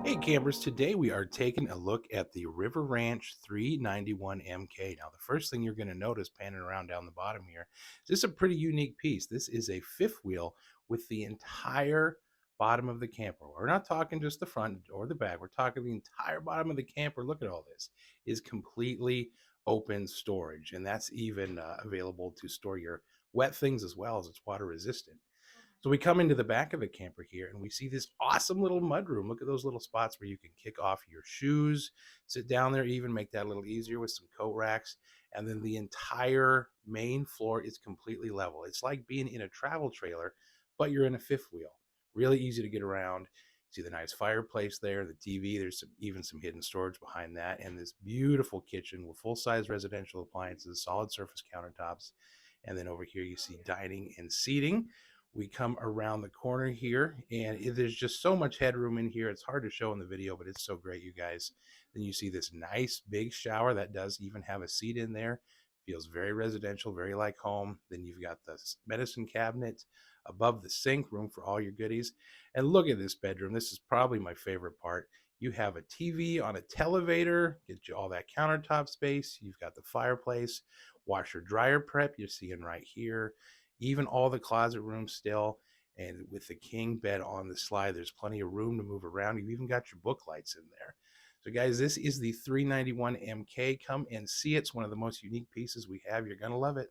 Hey campers, today we are taking a look at the River Ranch 391 MK. Now, the first thing you're going to notice panning around down the bottom here is this is a pretty unique piece. This is a fifth wheel with the entire bottom of the camper. We're not talking just the front or the back. We're talking the entire bottom of the camper. Look at all this. Is completely open storage, and that's even available to store your wet things as well, as it's water resistant. So we come into the back of the camper here and we see this awesome little mudroom. Look at those little spots where you can kick off your shoes, sit down there, even make that a little easier with some coat racks. And then the entire main floor is completely level. It's like being in a travel trailer, but you're in a fifth wheel. Really easy to get around. See the nice fireplace there, the TV. There's even some hidden storage behind that, and this beautiful kitchen with full-size residential appliances, solid surface countertops. And then over here you see dining and seating. We come around the corner here, and there's just so much headroom in here. It's hard to show in the video, but it's so great, you guys. Then you see this nice big shower that does even have a seat in there. Feels very residential, very like home. Then you've got the medicine cabinet above the sink, room for all your goodies. And look at this bedroom. This is probably my favorite part. You have a TV on a televator, get you all that countertop space. You've got the fireplace, washer dryer prep you're seeing right here, even all the closet rooms still. And with the king bed on the slide, there's plenty of room to move around. You've even got your book lights in there. So guys, this is the 391 MK. Come and see it. It's one of the most unique pieces we have. You're going to love it.